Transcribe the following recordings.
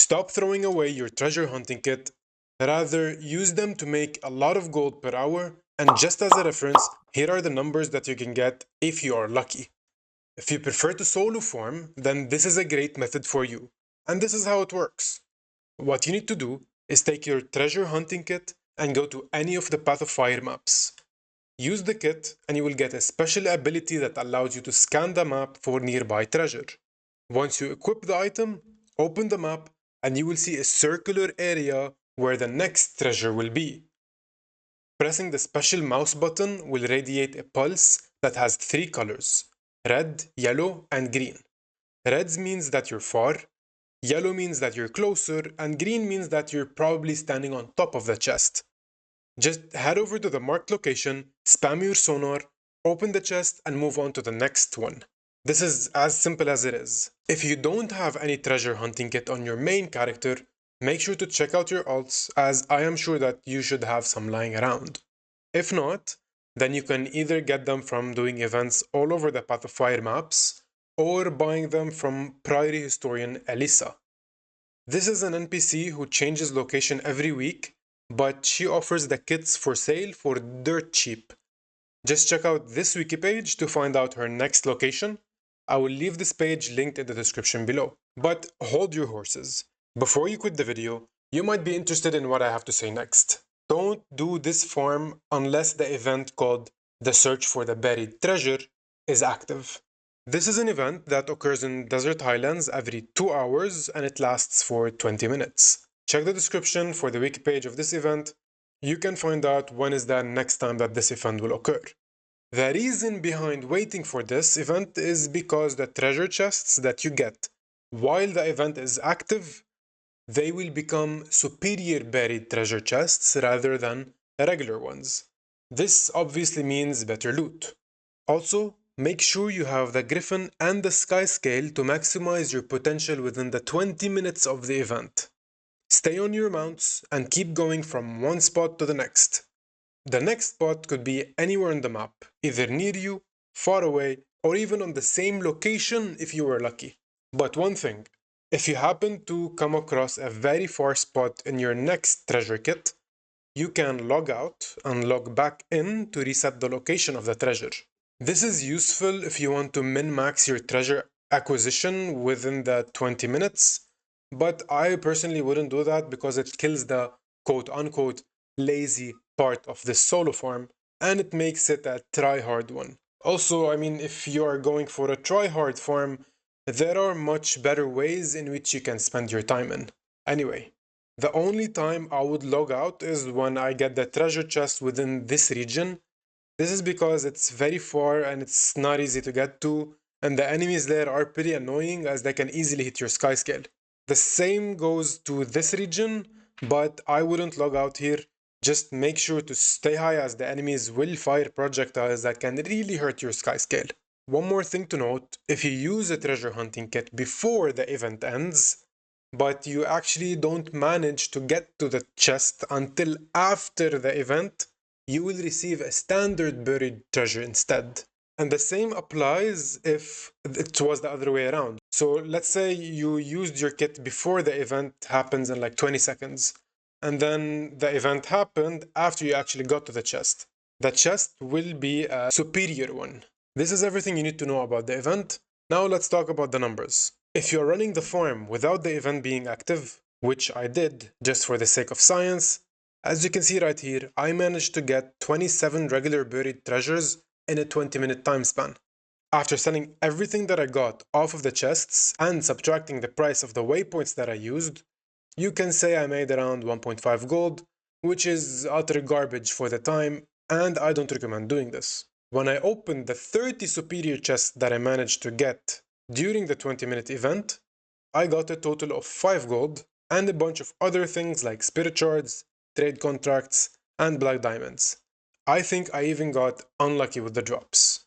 Stop throwing away your treasure hunting kit, rather use them to make a lot of gold per hour, and just as a reference, here are the numbers that you can get if you are lucky. If you prefer to solo farm, then this is a great method for you. And this is how it works. What you need to do is take your treasure hunting kit and go to any of the Path of Fire maps. Use the kit and you will get a special ability that allows you to scan the map for nearby treasure. Once you equip the item, open the map and you will see a circular area where the next treasure will be. Pressing the special mouse button will radiate a pulse that has three colors: red, yellow, and green. Red means that you're far, yellow means that you're closer, and green means that you're probably standing on top of the chest. Just head over to the marked location, spam your sonar, open the chest, and move on to the next one. This is as simple as it is. If you don't have any treasure hunting kit on your main character, make sure to check out your alts, as I am sure that you should have some lying around. If not, then you can either get them from doing events all over the Path of Fire maps, or buying them from Priory historian Elsa. This is an NPC who changes location every week, but she offers the kits for sale for dirt cheap. Just check out this wiki page to find out her next location. I will leave this page linked in the description below. But hold your horses. Before you quit the video, you might be interested in what I have to say next. Don't do this farm unless the event called The Search for the Buried Treasure is active. This is an event that occurs in Desert Highlands every 2 hours and it lasts for 20 minutes. Check the description for the wiki page of this event. You can find out when is the next time that this event will occur. The reason behind waiting for this event is because the treasure chests that you get while the event is active, they will become superior buried treasure chests rather than regular ones. This obviously means better loot. Also, make sure you have the Griffin and the Sky Scale to maximize your potential within the 20 minutes of the event. Stay on your mounts and keep going from one spot to the next. The next spot could be anywhere on the map, either near you, far away, or even on the same location if you were lucky. But one thing, if you happen to come across a very far spot in your next treasure kit, you can log out and log back in to reset the location of the treasure. This is useful if you want to min-max your treasure acquisition within the 20 minutes, but I personally wouldn't do that because it kills the quote-unquote lazy part of this solo farm, and it makes it a try-hard one. Also, I mean, if you are going for a try-hard farm, there are much better ways in which you can spend your time in. Anyway, the only time I would log out is when I get the treasure chest within this region. This is because it's very far and it's not easy to get to, and the enemies there are pretty annoying as they can easily hit your sky scale. The same goes to this region, but I wouldn't log out here. Just make sure to stay high as the enemies will fire projectiles that can really hurt your sky scale. One more thing to note, if you use a treasure hunting kit before the event ends, but you actually don't manage to get to the chest until after the event, you will receive a standard buried treasure instead. And the same applies if it was the other way around. So let's say you used your kit before the event happens in like 20 seconds, and then the event happened after you actually got to the chest. The chest will be a superior one. This is everything you need to know about the event. Now let's talk about the numbers. If you're running the farm without the event being active, which I did just for the sake of science, as you can see right here, I managed to get 27 regular buried treasures in a 20-minute time span. After selling everything that I got off of the chests and subtracting the price of the waypoints that I used, you can say I made around 1.5 gold, which is utter garbage for the time, and I don't recommend doing this. When I opened the 30 superior chests that I managed to get during the 20-minute event, I got a total of 5 gold and a bunch of other things like spirit shards, trade contracts, and black diamonds. I think I even got unlucky with the drops.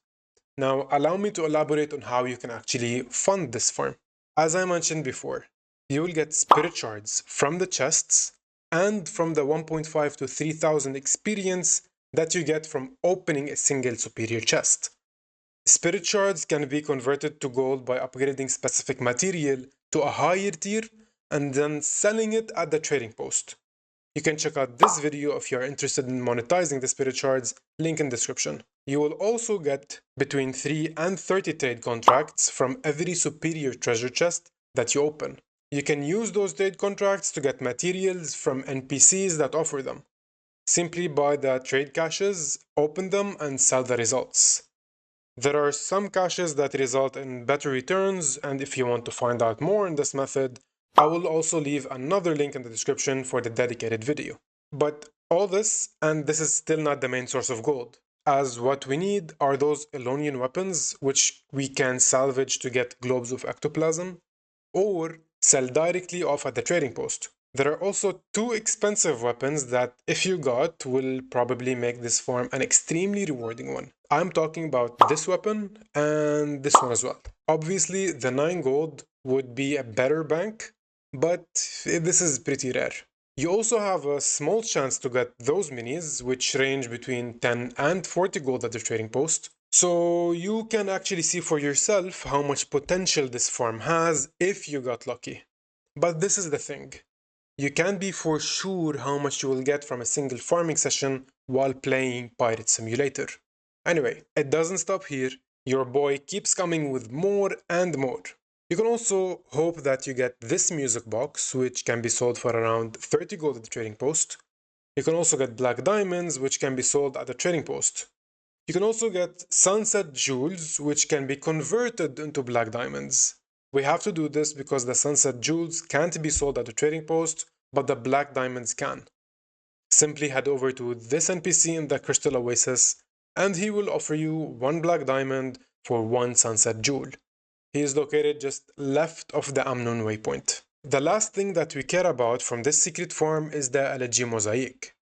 Now, allow me to elaborate on how you can actually fund this farm. As I mentioned before, you will get spirit shards from the chests and from the 1.5 to 3000 experience that you get from opening a single superior chest. Spirit shards can be converted to gold by upgrading specific material to a higher tier, and then selling it at the trading post. You can check out this video if you're interested in monetizing the spirit shards, link in description. You will also get between 3 and 30 trade contracts from every superior treasure chest that you open. You can use those trade contracts to get materials from NPCs that offer them. Simply buy the trade caches, open them, and sell the results. There are some caches that result in better returns, and if you want to find out more in this method, I will also leave another link in the description for the dedicated video. But all this, and this is still not the main source of gold, as what we need are those Elonian weapons, which we can salvage to get globes of ectoplasm, or sell directly off at the trading post. There are also two expensive weapons that, if you got, will probably make this farm an extremely rewarding one. I'm talking about this weapon and this one as well. Obviously, the 9 gold would be a better bank, but this is pretty rare. You also have a small chance to get those minis, which range between 10 and 40 gold at the trading post. So you can actually see for yourself how much potential this farm has if you got lucky. But this is the thing. You can't be for sure how much you will get from a single farming session while playing Pirate Simulator. Anyway, it doesn't stop here. Your boy keeps coming with more and more. You can also hope that you get this music box, which can be sold for around 30 gold at the trading post. You can also get black diamonds, which can be sold at the trading post. You can also get sunset jewels, which can be converted into black diamonds. We have to do this because the sunset jewels can't be sold at the trading post, but the black diamonds can. Simply head over to this NPC in the Crystal Oasis, and he will offer you 1 black diamond for 1 sunset jewel. He is located just left of the Amnon waypoint. The last thing that we care about from this secret farm is the elegy mosaic.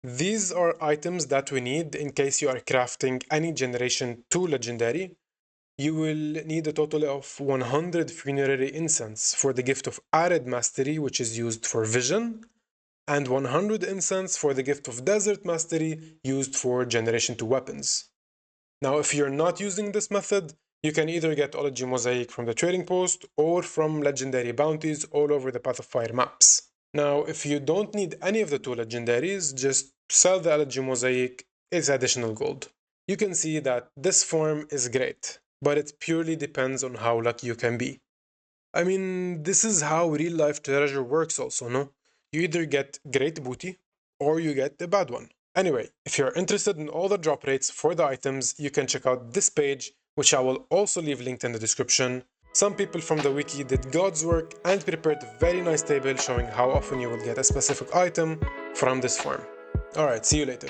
These are items that we need in case you are crafting any generation 2 legendary. You will need a total of 100 funerary incense for the gift of arid mastery, which is used for vision, and 100 incense for the gift of desert mastery, used for generation 2 weapons. Now, if you're not using this method, you can either get Ology Mosaic from the trading post or from legendary bounties all over the Path of Fire maps. Now, if you don't need any of the 2 legendaries, just sell the Ology Mosaic, it's additional gold. You can see that this farm is great, but it purely depends on how lucky you can be. I mean, this is how real life treasure works also, no? You either get great booty, or you get a bad one. Anyway, if you're interested in all the drop rates for the items, you can check out this page, which I will also leave linked in the description. Some people from the wiki did God's work and prepared a very nice table showing how often you will get a specific item from this farm. Alright, see you later.